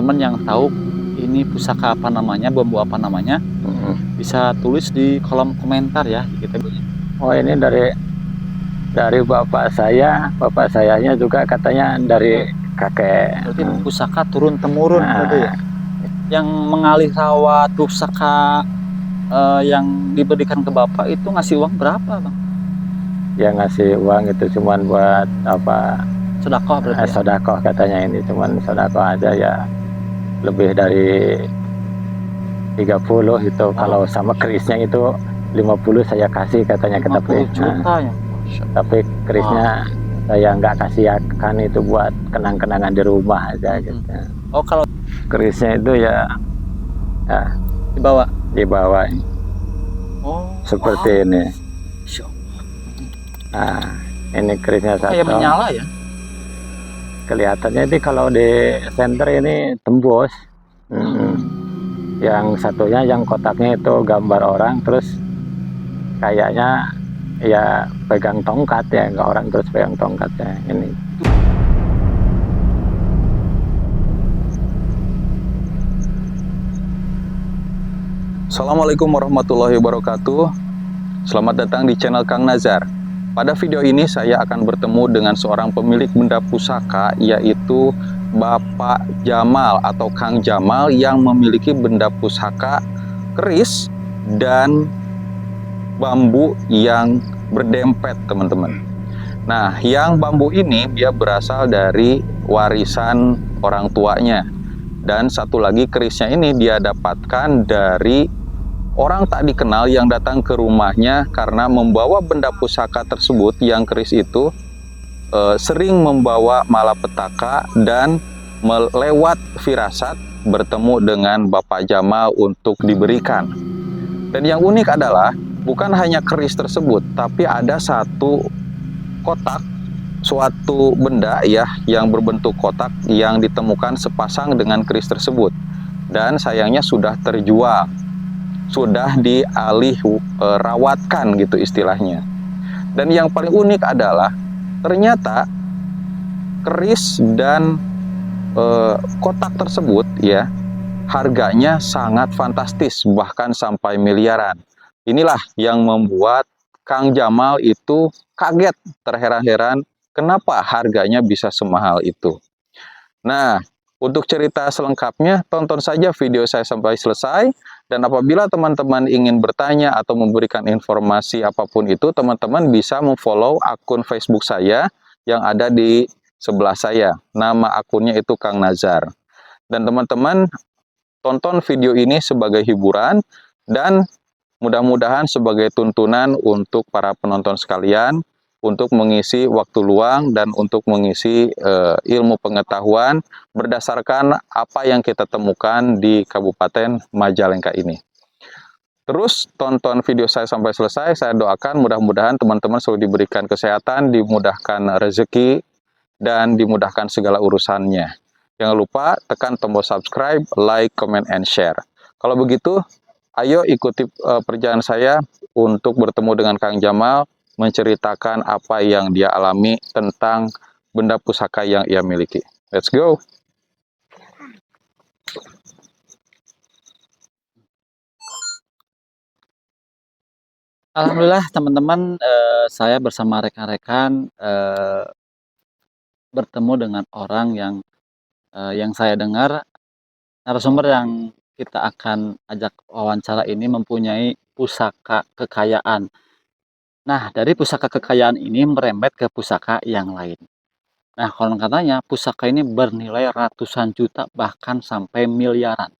teman-teman yang tahu ini pusaka apa namanya, bambu apa namanya, bisa tulis di kolom komentar ya. Oh, ini dari bapak sayanya juga katanya dari kakek. Berarti pusaka turun temurun berarti ya. Nah, Yang mengalih rawat pusaka yang diberikan ke bapak itu ngasih uang berapa, Bang? yang ngasih uang itu cuman buat apa, Sedekah berarti ya? sodakoh katanya, ini cuman sodakoh aja ya, lebih dari 30 itu. Kalau sama kerisnya itu 50 saya kasih katanya, 50 tapi juta ya? tapi kerisnya saya nggak kasih, kan itu buat kenang-kenangan di rumah aja gitu. Oh, kalau Kerisnya itu ya dibawa. Oh, seperti ini. Nah, ini kerisnya satu. Kayak menyala ya? Kelihatannya ini kalau di center ini tembus. Yang satunya, yang kotaknya itu gambar orang, terus kayaknya ya pegang tongkat ya, nggak orang terus pegang tongkatnya ini. Assalamualaikum warahmatullahi wabarakatuh. Selamat datang di channel Kang Nazar. Pada video ini saya akan bertemu dengan seorang pemilik benda pusaka, yaitu Bapak Jamal atau Kang Jamal, yang memiliki benda pusaka keris dan bambu yang berdempet, teman-teman. Nah, yang bambu ini dia berasal dari warisan orang tuanya. Dan satu lagi kerisnya ini dia dapatkan dari orang tak dikenal yang datang ke rumahnya karena membawa benda pusaka tersebut. Yang keris itu sering membawa malapetaka dan melewat firasat bertemu dengan Bapak Jamal untuk diberikan. Dan yang unik adalah bukan hanya keris tersebut, tapi ada satu kotak, suatu benda ya yang berbentuk kotak yang ditemukan sepasang dengan keris tersebut. Dan sayangnya sudah terjual, sudah dialih rawatkan gitu istilahnya. Dan yang paling unik adalah ternyata keris dan kotak tersebut ya harganya sangat fantastis, bahkan sampai miliaran. Inilah yang membuat Kang Jamal itu kaget, terheran-heran kenapa harganya bisa semahal itu. Nah, untuk cerita selengkapnya, tonton saja video saya sampai selesai. Dan apabila teman-teman ingin bertanya atau memberikan informasi apapun itu, teman-teman bisa memfollow akun Facebook saya yang ada di sebelah saya. Nama akunnya itu Kang Nazar. Dan teman-teman tonton video ini sebagai hiburan dan mudah-mudahan sebagai tuntunan untuk para penonton sekalian, untuk mengisi waktu luang dan untuk mengisi ilmu pengetahuan berdasarkan apa yang kita temukan di Kabupaten Majalengka ini. Terus tonton video saya sampai selesai. Saya doakan mudah-mudahan teman-teman selalu diberikan kesehatan, dimudahkan rezeki, dan dimudahkan segala urusannya. Jangan lupa tekan tombol subscribe, like, comment, and share. Kalau begitu, ayo ikuti perjalanan saya untuk bertemu dengan Kang Jamal, menceritakan apa yang dia alami tentang benda pusaka yang ia miliki. Let's go! Alhamdulillah teman-teman, saya bersama rekan-rekan bertemu dengan orang yang saya dengar narasumber yang kita akan ajak wawancara ini mempunyai pusaka kekayaan. Nah, dari pusaka kekayaan ini merembet ke pusaka yang lain. Nah, konon katanya pusaka ini bernilai ratusan juta bahkan sampai miliaran.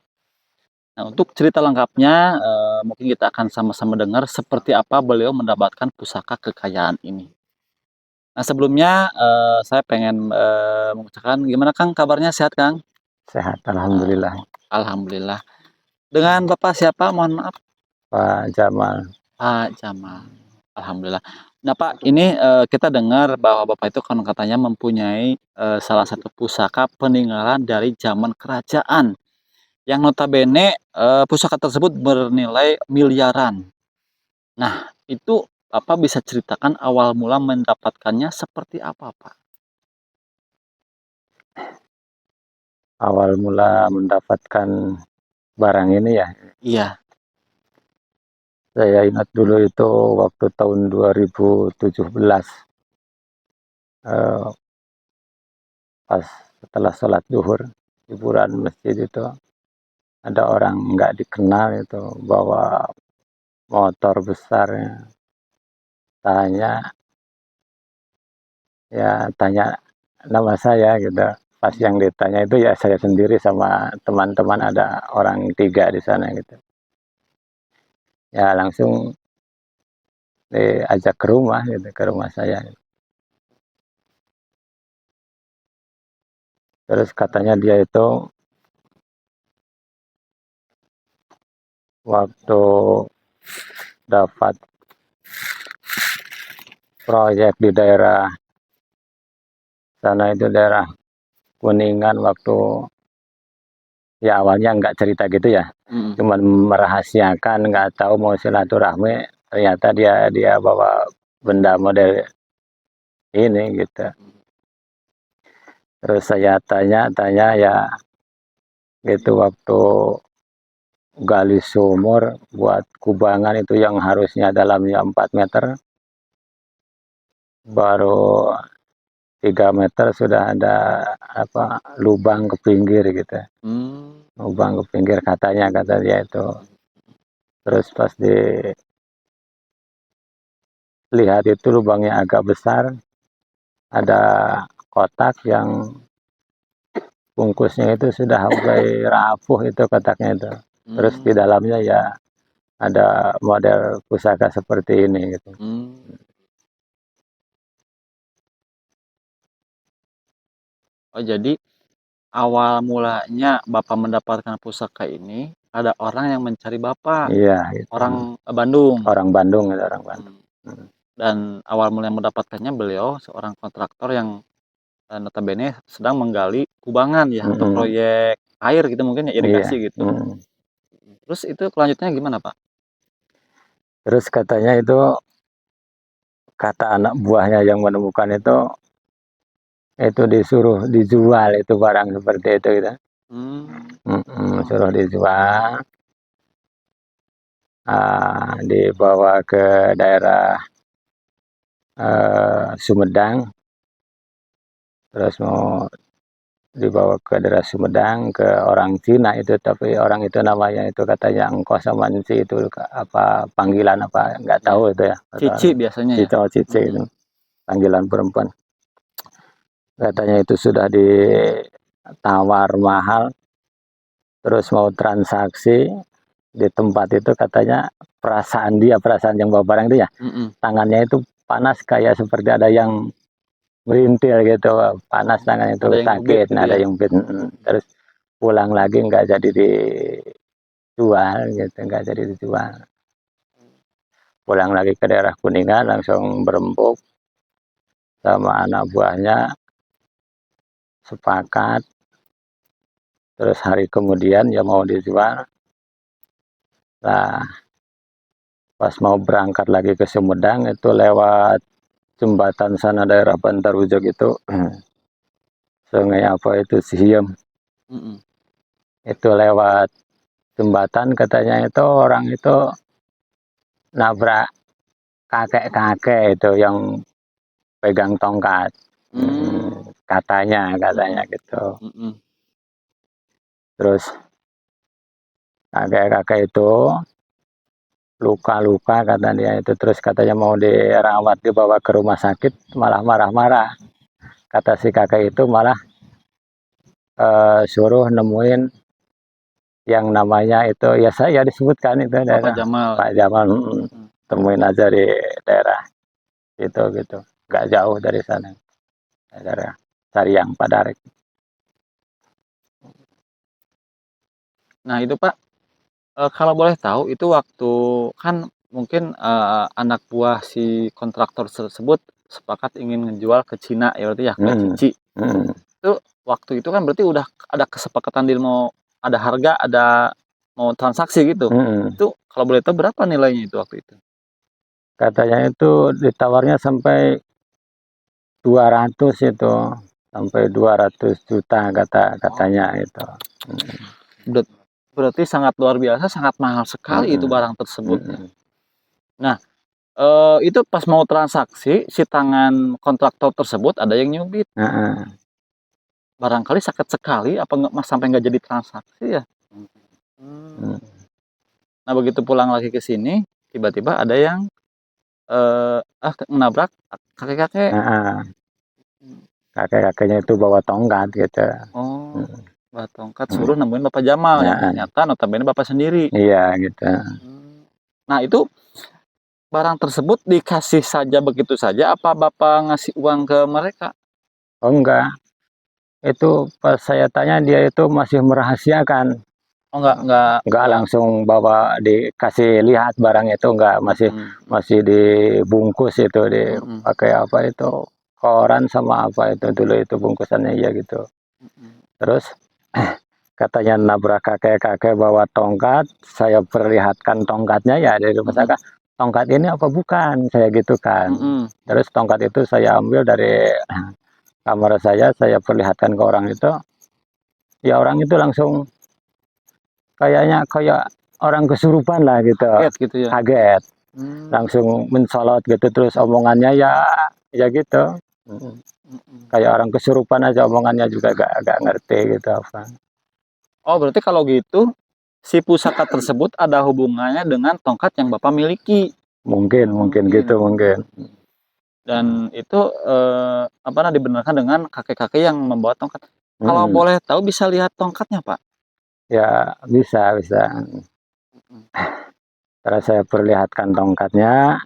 Nah, untuk cerita lengkapnya mungkin kita akan sama-sama dengar seperti apa beliau mendapatkan pusaka kekayaan ini. Nah, sebelumnya saya pengen mengucapkan, gimana Kang kabarnya, sehat Kang? Sehat, alhamdulillah. Alhamdulillah. Dengan Bapak siapa? Mohon maaf. Pak Jamal. Pak Jamal. Alhamdulillah. Nah Pak, ini kita dengar bahwa Bapak itu kan katanya mempunyai salah satu pusaka peninggalan dari zaman kerajaan. Yang notabene pusaka tersebut bernilai miliaran. Nah, itu Bapak bisa ceritakan awal mula mendapatkannya seperti apa, Pak? awal mula mendapatkan barang ini ya, Iya. saya ingat dulu itu waktu tahun 2017, eh, pas setelah sholat zuhur di bulan masjid itu ada orang nggak dikenal itu bawa motor besar ya. Tanya nama saya gitu. Pas yang ditanya itu ya saya sendiri sama teman-teman, ada orang 3 di sana gitu. Ya langsung diajak ke rumah gitu, ke rumah saya. Terus katanya dia itu waktu dapat proyek di daerah sana itu, daerah Kuningan, waktu ya awalnya nggak cerita gitu ya, cuman merahasiakan, nggak tahu mau silaturahmi, ternyata dia bawa benda model ini gitu. Terus saya tanya ya gitu, waktu gali sumur buat kubangan itu yang harusnya dalamnya 4 meter, baru 3 meter sudah ada apa, lubang ke pinggir gitu. Lubang ke pinggir kata dia itu. Terus pas dilihat itu lubangnya agak besar, ada kotak yang bungkusnya itu sudah sampai rapuh itu kotaknya itu. Terus di dalamnya ya ada model pusaka seperti ini gitu. Oh, jadi awal mulanya Bapak mendapatkan pusaka ini, ada orang yang mencari Bapak, Iya gitu. orang Bandung. Orang Bandung itu, orang Bandung. Dan awal mulai mendapatkannya beliau seorang kontraktor yang notabene sedang menggali kubangan ya, untuk proyek air gitu mungkin ya, irigasi gitu. Terus itu kelanjutannya gimana, Pak? Terus katanya itu, kata anak buahnya yang menemukan itu disuruh dijual itu barang seperti itu gitu. Suruh dijual, dibawa ke daerah Sumedang. Terus mau dibawa ke daerah Sumedang ke orang Cina itu, tapi orang itu namanya itu katanya engkau sama Nci itu apa panggilan apa nggak tahu itu ya. Cici biasanya ya. Cici itu panggilan perempuan. Katanya itu sudah ditawar mahal, terus mau transaksi di tempat itu, katanya perasaan yang bawa barang itu ya, tangannya itu panas kayak seperti ada yang merintil gitu, panas tangannya itu, sakit, ada yang terus pulang lagi nggak jadi dijual gitu, nggak jadi dijual. Pulang lagi ke daerah Kuningan, langsung berembuk sama anak buahnya, sepakat. Terus hari kemudian ya mau dijual. Nah, pas mau berangkat lagi ke Sumedang itu lewat jembatan sana daerah Bantar Ujung itu, sungai apa itu Sihiem. Itu lewat jembatan, katanya itu orang itu nabrak kakek-kakek itu yang pegang tongkat. Katanya gitu. Terus kakek-kakek itu luka-luka kata dia itu, terus katanya mau dirawat, dibawa ke rumah sakit, malah marah-marah. Kata si kakek itu malah suruh nemuin yang namanya itu, ya saya disebutkan itu daerah Pak Jamal. Temuin aja di daerah itu gitu, nggak jauh dari sana, daerah Sariang Padarek. Nah itu Pak, kalau boleh tahu itu waktu kan mungkin anak buah si kontraktor tersebut sepakat ingin menjual ke Cina ya, berarti ya ke Cici. Itu waktu itu kan berarti udah ada kesepakatan deal, mau ada harga, ada mau transaksi gitu. Itu kalau boleh tahu berapa nilainya itu waktu itu? Katanya itu ditawarnya sampai 200 itu. sampai 200 juta katanya itu. Berarti sangat luar biasa, sangat mahal sekali itu barang tersebut. Nah, itu pas mau transaksi, si tangan kontraktor tersebut ada yang nyubit. Barangkali sakit sekali, apa sampai nggak jadi transaksi ya? Nah, begitu pulang lagi ke sini, tiba-tiba ada yang menabrak kakek-kakek. Kakek-kakeknya itu bawa tongkat gitu. Bawa tongkat, suruh nemuin Bapak Jamal, yang ternyata notabene Bapak sendiri. Iya gitu. Nah, itu barang tersebut dikasih saja begitu saja, apa Bapak ngasih uang ke mereka? Oh enggak, itu pas saya tanya dia itu masih merahasiakan. Oh enggak langsung bawa dikasih lihat barang itu, enggak, masih dibungkus itu, dipakai apa itu, koran sama apa itu dulu itu bungkusannya ya gitu. Terus katanya nabrak kakek-kakek bawa tongkat, saya perlihatkan tongkatnya ya dari rumah saya, tongkat ini apa bukan, saya gitu kan. Terus tongkat itu saya ambil dari kamar saya perlihatkan ke orang itu, ya orang itu langsung kayaknya kayak orang kesurupan lah gitu. Kaget gitu ya? Kaget. Langsung mencolot gitu, terus omongannya ya gitu. Kayak orang kesurupan aja omongannya, juga gak ngerti gitu apa. Oh, berarti kalau gitu si pusaka tersebut ada hubungannya dengan tongkat yang Bapak miliki. Mungkin gitu mungkin. Dan itu dibenarkan dengan kakek-kakek yang membawa tongkat. Kalau boleh tahu bisa lihat tongkatnya, Pak? Ya bisa. Terus saya perlihatkan tongkatnya,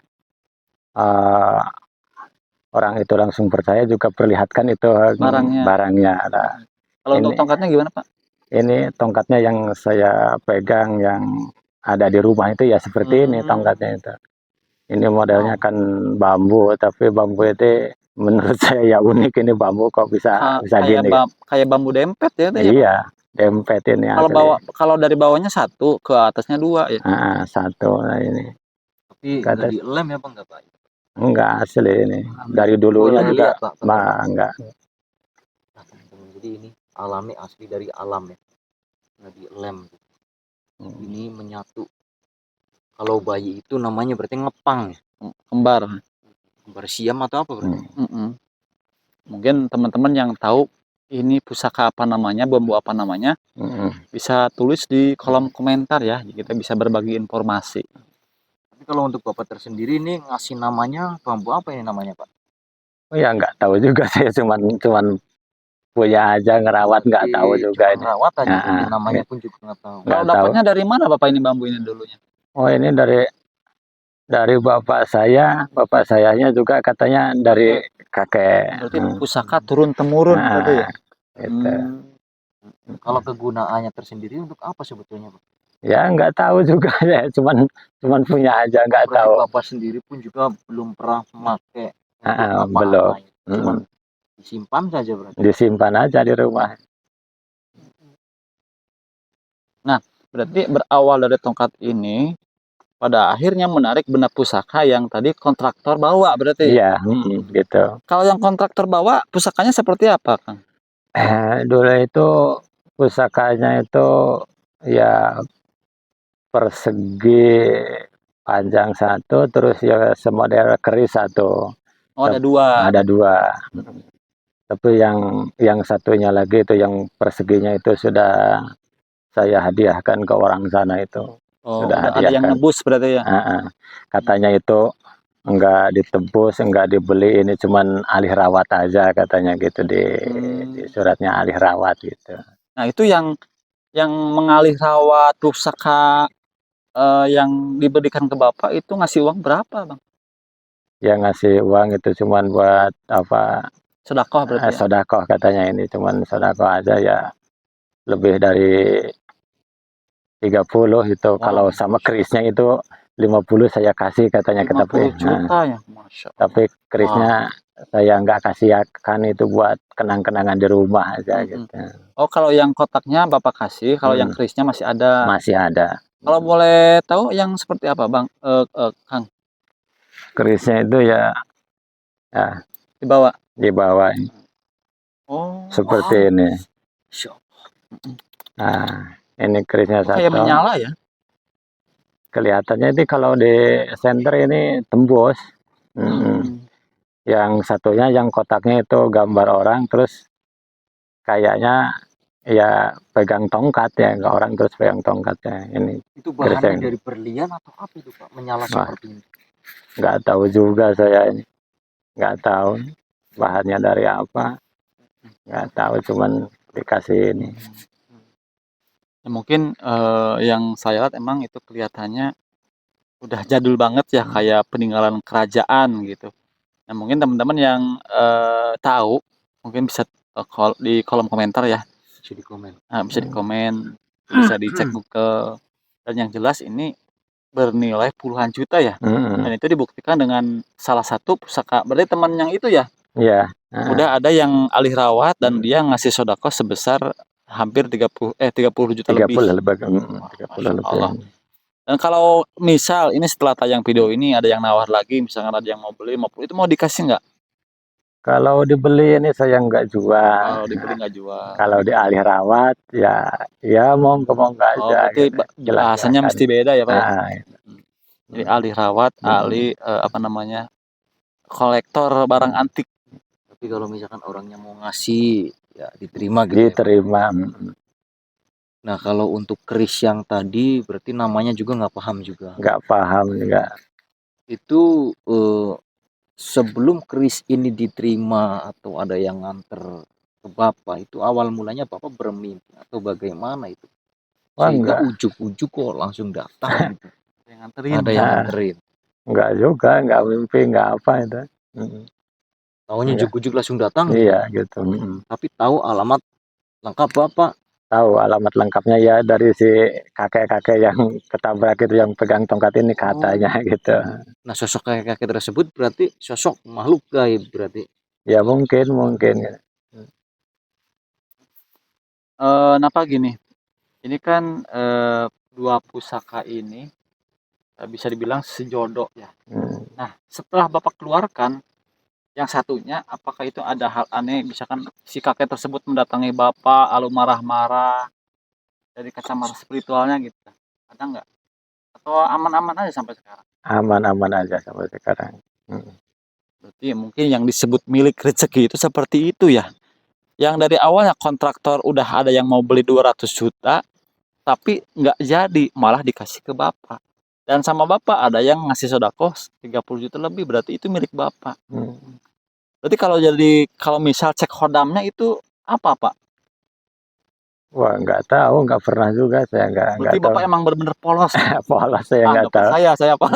orang itu langsung percaya, juga perlihatkan itu barangnya. Nah, kalau untuk tongkatnya gimana, Pak? Ini tongkatnya yang saya pegang yang ada di rumah itu ya seperti ini tongkatnya itu. Ini modelnya kan bambu, tapi bambu itu menurut saya ya unik, ini bambu kok bisa gini. Kayak bambu dempet ya? Iya, dempet ini. Kalau dari bawahnya satu, ke atasnya dua ya? Satu, nah ini. Tapi nggak dilem ya Pak, nggak Pak? Enggak, asli ini. Dari dulunya juga enggak. Jadi ini alami, asli dari alam ya, nggak dilem. Ini menyatu. Kalau bayi itu namanya berarti ngepang ya? Kembar siam atau apa berarti? Mungkin teman-teman yang tahu ini pusaka apa namanya, bambu apa namanya, bisa tulis di kolom komentar ya, kita bisa berbagi informasi. Tapi kalau untuk Bapak tersendiri ini ngasih namanya bambu apa ini namanya, Pak? Oh ya nggak tahu juga, saya cuman punya aja, ngerawat, nggak tahu juga ini. Ngerawat aja, namanya pun juga nggak tahu. Kalau dapatnya dari mana Bapak ini bambu ini dulunya? Oh ini dari bapak sayanya juga katanya dari kakek. Berarti pusaka turun temurun gitu ya? Gitu. Kalau kegunaannya tersendiri untuk apa sebetulnya, Pak? Ya nggak tahu juga ya, cuman punya aja, nggak tahu. Bapak sendiri pun juga belum pernah memakai. Belum. Cuman disimpan saja berarti. Disimpan aja di rumah. Nah, berarti berawal dari tongkat ini, pada akhirnya menarik benda pusaka yang tadi kontraktor bawa berarti? Iya, gitu. Kalau yang kontraktor bawa, pusakanya seperti apa, Kang? Dulu itu pusakanya itu ya persegi panjang satu, terus ya semodel keris satu. Oh, ada dua. Ada dua. Tapi yang satunya lagi itu yang perseginya itu sudah saya hadiahkan ke orang sana itu. Oh, sudah ada yang nebus berarti ya? Katanya itu enggak ditebus, enggak dibeli, ini cuman alih rawat aja katanya gitu, di suratnya alih rawat gitu. Nah, itu yang mengalih rawat pusaka yang diberikan ke Bapak itu ngasih uang berapa, Bang? Ya ngasih uang itu cuman buat apa? Sedekah berarti. Sedekah katanya, ini cuman sedekah aja ya, lebih dari 30 itu. Kalau sama kerisnya itu 50 saya kasih katanya. 50 juta ya, Masya Allah. Tapi kerisnya saya nggak kasihkan, itu buat kenang-kenangan di rumah aja gitu. Oh, kalau yang kotaknya Bapak kasih, kalau yang kerisnya masih ada? Masih ada. Kalau boleh tahu yang seperti apa, Bang? Kang? Kerisnya itu ya dibawa. Oh, seperti ini. Masya Allah. Nah, ini kerisnya oh, kayak satu. menyala ya? Kelihatannya ini kalau di center ini tembus. Yang satunya yang kotaknya itu gambar orang, terus kayaknya ya pegang tongkat ya, nggak orang terus pegang tongkatnya. Ini Itu bahannya keris dari berlian atau apa itu Pak? Menyala Wah. seperti ini. nggak tahu juga saya ini, nggak tahu bahannya dari apa, nggak tahu, cuman dikasih ini. Ya, mungkin yang saya lihat emang itu kelihatannya udah jadul banget ya, kayak peninggalan kerajaan gitu. Nah mungkin teman-teman yang tahu mungkin bisa di kolom komentar ya. Bisa di komen. Nah, bisa di komen, bisa dicek Google. Dan yang jelas ini bernilai puluhan juta ya. Dan itu dibuktikan dengan salah satu pusaka. Berarti teman yang itu ya. Iya. Udah ada yang alih rawat dan dia ngasih sodako sebesar hampir 30 juta 30 lebih. lebih. Wah, 30 Masya Allah. lebih. Dan kalau misal ini setelah tayang video ini ada yang nawar lagi, misalkan ada yang mau beli, itu mau dikasih nggak? Kalau dibeli ini saya nggak jual. Kalau dibeli nggak jual. Kalau dialih rawat ya mau nggak Oh, aja. berarti Gitu. bahasanya mesti beda ya Pak ya? Jadi alih rawat, alih kolektor barang antik. Tapi kalau misalkan orangnya mau ngasih, ya diterima gitu. Diterima. Nah kalau untuk keris yang tadi berarti namanya juga nggak paham juga. Nggak paham juga. Itu sebelum keris ini diterima atau ada yang nganter ke Bapak, itu awal mulanya Bapak bermimpi atau bagaimana itu? Sehingga ujuk-ujuk kok langsung datang gitu. Yang nganterin. Ada yang nganterin. Enggak juga, nggak mimpi, nggak apa itu. Taunya ujuk-ujuk langsung datang. Iya gitu. Tapi tahu alamat lengkap Bapak. Tahu alamat lengkapnya ya dari si kakek-kakek yang ketabrak itu, yang pegang tongkat ini katanya gitu. Nah sosok kakek-kakek tersebut berarti sosok makhluk gaib berarti. Ya mungkin. Kenapa gini? Ini kan dua pusaka ini bisa dibilang sejodoh ya. Nah setelah Bapak keluarkan yang satunya, apakah itu ada hal aneh, misalkan si kakek tersebut mendatangi Bapak lalu marah-marah dari kacamata spiritualnya gitu, ada nggak? Atau aman-aman aja sampai sekarang? Aman-aman aja sampai sekarang. Berarti mungkin yang disebut milik rezeki itu seperti itu ya, yang dari awalnya kontraktor udah ada yang mau beli 200 juta tapi nggak jadi, malah dikasih ke Bapak, dan sama Bapak ada yang ngasih sodako 30 juta lebih, berarti itu milik Bapak. Berarti kalau misal cek hodamnya itu apa Pak? Wah nggak tahu, nggak pernah juga saya, nggak Berarti tahu. Bapak emang bener-bener polos. Polos saya nggak tahu. Saya Pak.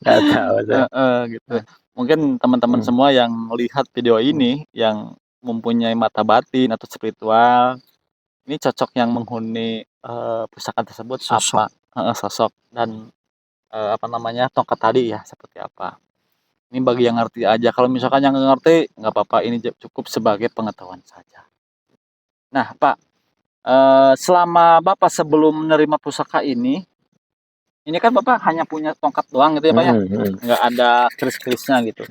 Nggak tahu saya. Gitu. Mungkin teman-teman semua yang melihat video ini yang mempunyai mata batin atau spiritual, ini cocok yang menghuni pusaka tersebut Sosok. sosok dan tongkat tadi ya seperti apa. Ini bagi yang ngerti aja. Kalau misalkan yang nggak ngerti nggak apa-apa, ini cukup sebagai pengetahuan saja. Nah Pak, selama Bapak sebelum menerima pusaka ini kan Bapak hanya punya tongkat doang gitu ya Pak ya? Nggak ada keris-kerisnya gitu.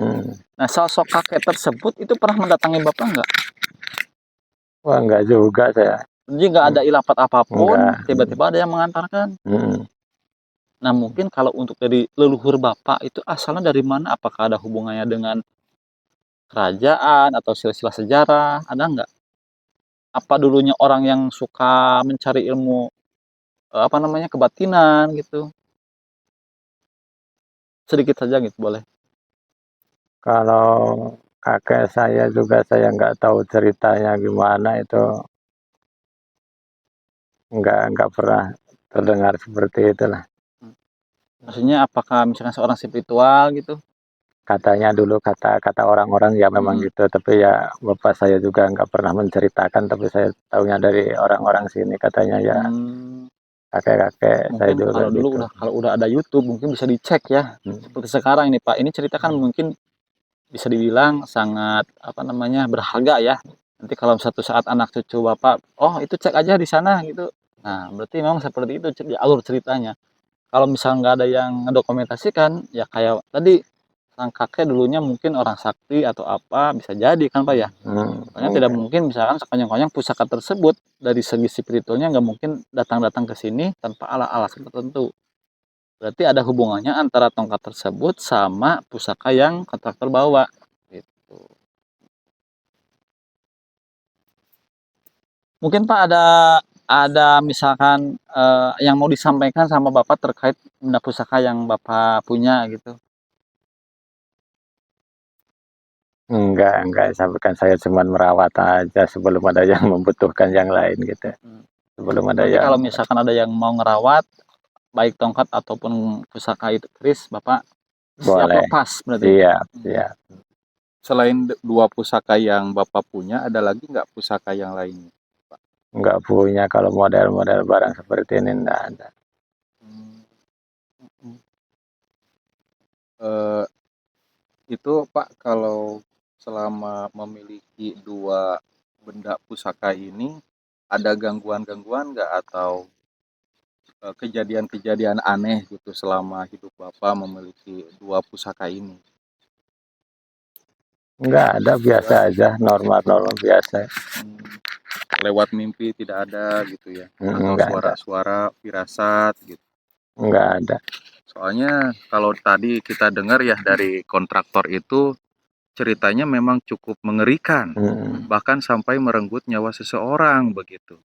Nah sosok kakek tersebut itu pernah mendatangi Bapak nggak? Wah nggak juga saya. Jadi nggak ada ilapat apapun, tiba-tiba ada yang mengantarkan. Nah mungkin kalau untuk dari leluhur Bapak itu asalnya dari mana? Apakah ada hubungannya dengan kerajaan atau silsilah sejarah? Ada nggak? Apa dulunya orang yang suka mencari ilmu kebatinan gitu? Sedikit saja gitu boleh. Kalau kakek saya juga saya nggak tahu ceritanya gimana itu, nggak pernah terdengar seperti itulah. Maksudnya apakah misalkan seorang spiritual gitu? Katanya dulu kata orang-orang ya memang gitu, tapi ya bapak saya juga nggak pernah menceritakan, tapi saya tahunya dari orang-orang sini katanya ya kakek-kakek saya juga kalau dulu gitu. kalau udah ada YouTube mungkin bisa dicek ya. Seperti sekarang ini Pak, ini ceritakan mungkin bisa dibilang sangat berharga ya. Nanti kalau suatu saat anak cucu Bapak, oh itu cek aja di sana gitu. Nah berarti memang seperti itu alur ceritanya. Kalau misalnya nggak ada yang ngedokumentasikan, ya kayak tadi sang kakek dulunya mungkin orang sakti atau apa, bisa jadi kan Pak ya. Soalnya tidak mungkin misalkan sekonyong-konyong pusaka tersebut dari segi spiritualnya nggak mungkin datang-datang ke sini tanpa alasan tertentu. Berarti ada hubungannya antara tongkat tersebut sama pusaka yang kontraktor bawa gitu. Mungkin Pak ada misalkan yang mau disampaikan sama Bapak terkait benda pusaka yang Bapak punya gitu. Enggak sampaikan, saya cuma merawat aja sebelum ada yang membutuhkan yang lain gitu. Sebelum ada Berarti yang kalau misalkan ada yang mau ngerawat baik tongkat ataupun pusaka itu keris, Bapak siap boleh. lepas berarti. Siap. Selain dua pusaka yang Bapak punya, ada lagi nggak pusaka yang lainnya? Enggak punya kalau model-model barang seperti ini, enggak ada. Itu Pak, kalau selama memiliki dua benda pusaka ini, ada gangguan-gangguan nggak atau kejadian-kejadian aneh gitu selama hidup Bapak memiliki dua pusaka ini? Enggak ada, biasa aja, normal biasa. Lewat mimpi tidak ada gitu ya? Atau Enggak ada. suara-suara firasat gitu? Enggak ada. Soalnya kalau tadi kita dengar ya dari kontraktor itu, ceritanya memang cukup mengerikan, bahkan sampai merenggut nyawa seseorang begitu.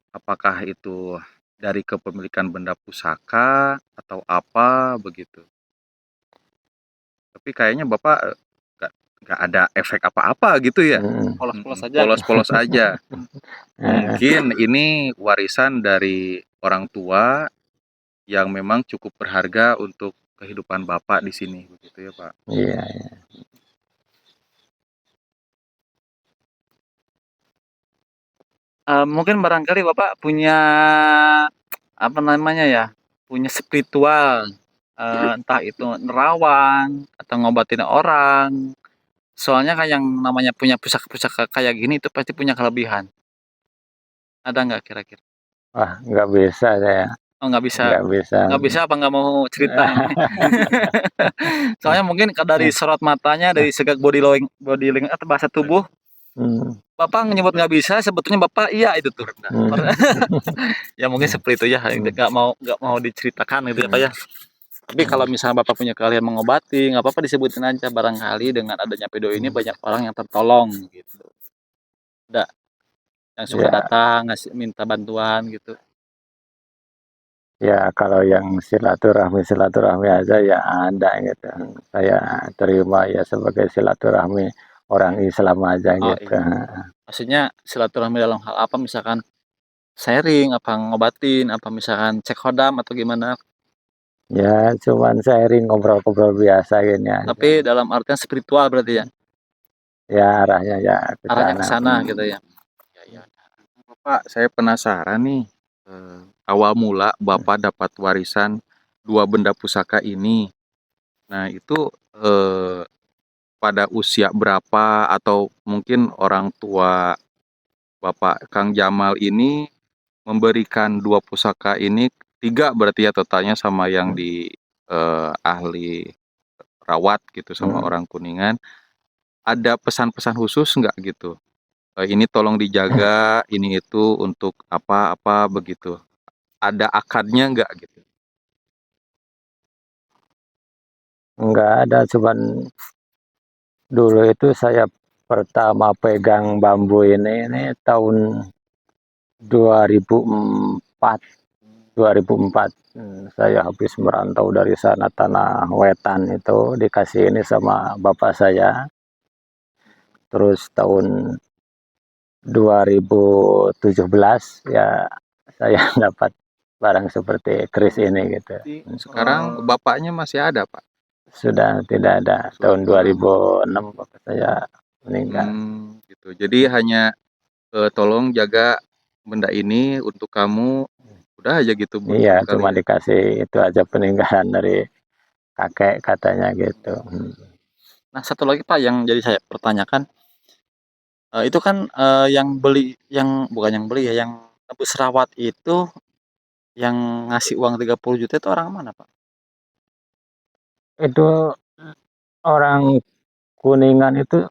Apakah itu dari kepemilikan benda pusaka atau apa begitu? Tapi kayaknya Bapak nggak ada efek apa-apa gitu ya? Polos-polos aja. Polos-polos aja. Mungkin ini warisan dari orang tua yang memang cukup berharga untuk kehidupan Bapak di sini begitu ya Pak? Iya. Mungkin barangkali Bapak punya apa namanya ya, punya spiritual, entah itu nerawang atau ngobatin orang. Soalnya kan yang namanya punya pusaka-pusaka kayak gini itu pasti punya kelebihan. Ada nggak kira-kira? Wah, nggak bisa saya. Oh nggak bisa. Nggak bisa. Nggak bisa apa nggak mau cerita ini? Soalnya mungkin dari sorot matanya, dari segala body language atau bahasa tubuh, Bapak nyebut nggak bisa, sebetulnya Bapak iya itu tuh. Ya mungkin seperti itu ya, nggak mau diceritakan gitu ya Pak ya. Tapi kalau misalnya Bapak punya keahlian mengobati, nggak apa-apa disebutin aja, barangkali dengan adanya video ini banyak orang yang tertolong gitu. Ada yang suka Ya, datang ngasih minta bantuan gitu. ya kalau yang silaturahmi aja ya ada gitu. Saya terima ya sebagai silaturahmi orang Islam aja Oh gitu. iya. Maksudnya silaturahmi dalam hal apa? Misalkan sharing, apa ngobatin, apa misalkan cek hodam atau gimana. Ya cuman sharing, ngobrol-ngobrol biasa gini aja. Tapi dalam artian spiritual berarti ya. Ya arahnya ya ke Arahnya ke sana. sana gitu ya. Bapak, saya penasaran nih, awal mula Bapak dapat warisan dua benda pusaka ini. Nah, itu pada usia berapa atau mungkin orang tua Bapak Kang Jamal ini memberikan dua pusaka ini, tiga berarti ya totalnya sama yang di ahli rawat gitu sama orang Kuningan. Ada pesan-pesan khusus nggak gitu? Ini tolong dijaga, ini itu untuk apa-apa begitu. Ada akadnya nggak gitu? Enggak ada, cuman dulu itu saya pertama pegang bambu ini tahun 2004. Saya habis merantau dari sana, tanah Wetan itu dikasih ini sama bapak saya. Terus tahun 2017 ya saya dapat barang seperti keris ini gitu. Sekarang bapaknya masih ada, Pak? Sudah tidak ada. Tahun 2006 bapak saya meninggal. Gitu. Jadi hanya tolong jaga benda ini untuk kamu, udah aja gitu Bu. Iya, cuma dikasih itu aja peninggalan dari kakek katanya gitu. Nah satu lagi Pak yang jadi saya pertanyakan, itu kan yang beli, yang bukan yang beli ya, yang nebus rawat itu yang ngasih uang 30 juta itu orang mana Pak? Itu orang Kuningan itu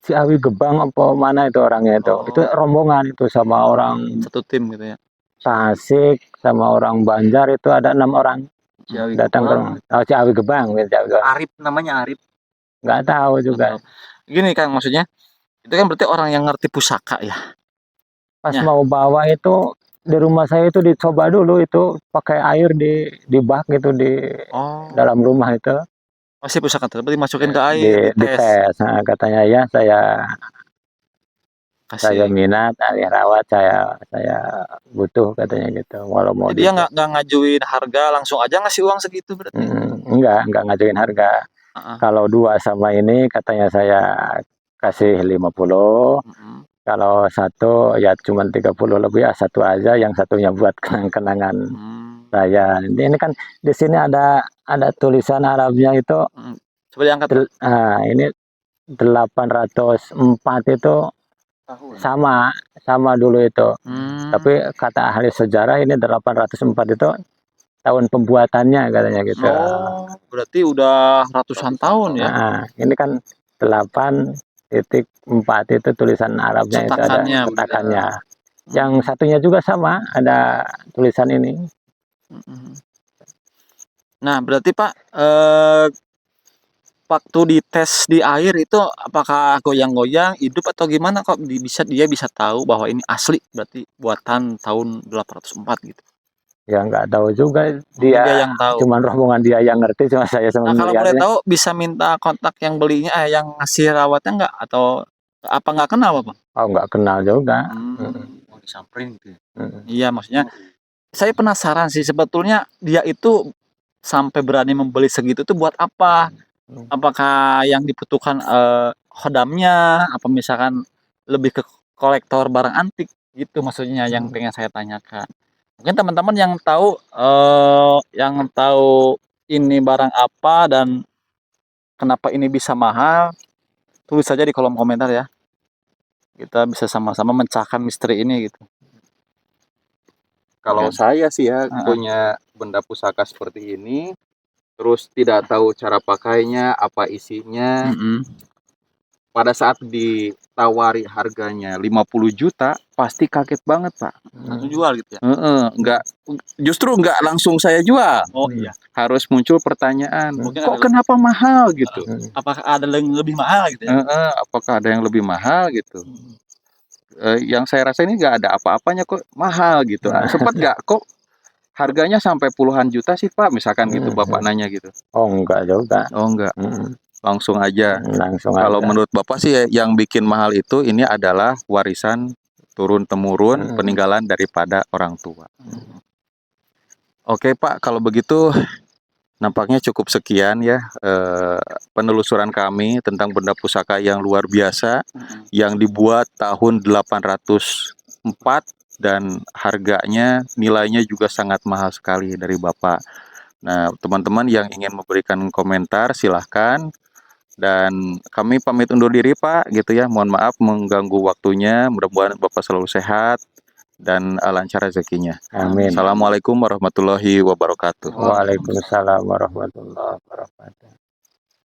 Ciawi Gebang apa mana itu orangnya itu. Oh. Itu rombongan itu sama orang Satu tim gitu ya. Tasik sama orang Banjar itu ada 6 orang Ciawi datang ke Gebang. rumah. Oh, Ciawi Gebang, Ciawi Gebang. Arif namanya Arif. Nggak tahu juga. Gini Kang, maksudnya itu kan berarti orang yang ngerti pusaka ya. Pas Ya. mau bawa itu di rumah saya itu dicoba dulu itu pakai air di bak gitu di Oh, dalam rumah itu masih pusaka tersebut dimasukin ke air, di tes. Nah, katanya ya saya kasih. minat alih rawat saya butuh katanya gitu. Walau mau Jadi dia nggak ngajuin harga, langsung aja ngasih uang segitu berarti. enggak ngajuin harga. Kalau 2 sama ini katanya saya kasih 50. Kalau 1 ya cuma 30 lebih, ya 1 aja, yang satunya buat kenang-kenangan saya. Ini kan di sini ada tulisan Arabnya itu. Coba diangkat. Ini 804 itu sama dulu itu. Tapi kata ahli sejarah ini 804 itu tahun pembuatannya katanya gitu. Oh, berarti udah ratusan tahun ya. Ini kan 8.4 itu tulisan Arabnya itu ada cetakannya. Yang satunya juga sama, ada tulisan ini. Nah, berarti Pak, waktu dites di air itu apakah goyang-goyang, hidup atau gimana kok dia bisa tahu bahwa ini asli berarti buatan tahun 804 gitu? Ya nggak tahu juga, Dia yang tahu. cuman rombongan dia yang ngerti, cuma saya sama. Nah, kalau boleh tahu bisa minta kontak yang belinya, yang ngasih rawatnya nggak, atau apa nggak kenal Pak? Oh, nggak kenal juga. Mau disamperin gitu. Iya, maksudnya saya penasaran sih sebetulnya dia itu sampai berani membeli segitu tuh buat apa? Apakah yang dibutuhkan khodamnya, apa misalkan lebih ke kolektor barang antik gitu, maksudnya yang pengen saya tanyakan. Mungkin teman-teman yang tahu ini barang apa dan kenapa ini bisa mahal, tulis saja di kolom komentar ya. Kita bisa sama-sama mencahkan misteri ini gitu. Kalau saya sih ya punya benda pusaka seperti ini, terus tidak tahu cara pakainya, apa isinya. Pada saat ditawari harganya 50 juta, pasti kaget banget Pak. Langsung jual gitu ya? Justru nggak langsung saya jual. Oh iya. Harus muncul pertanyaan, Mungkin kok kenapa mahal gitu? Apakah ada yang lebih mahal gitu ya? Apakah ada yang lebih mahal gitu? Yang saya rasa ini nggak ada apa-apanya kok mahal gitu. Sempat nggak kok harganya sampai puluhan juta sih Pak, misalkan gitu Bapak nanya gitu. Oh enggak juga. Oh enggak. Langsung aja. Kalau menurut Bapak sih yang bikin mahal itu ini adalah warisan turun-temurun peninggalan daripada orang tua. Oke Pak, kalau begitu nampaknya cukup sekian ya penelusuran kami tentang benda pusaka yang luar biasa yang dibuat tahun 804 dan harganya, nilainya juga sangat mahal sekali dari Bapak. Nah, teman-teman yang ingin memberikan komentar silahkan. Dan kami pamit undur diri Pak gitu ya. Mohon maaf mengganggu waktunya. Mudah-mudahan Bapak selalu sehat dan lancar rezekinya. Amin. Assalamualaikum warahmatullahi wabarakatuh. Waalaikumsalam warahmatullahi wabarakatuh.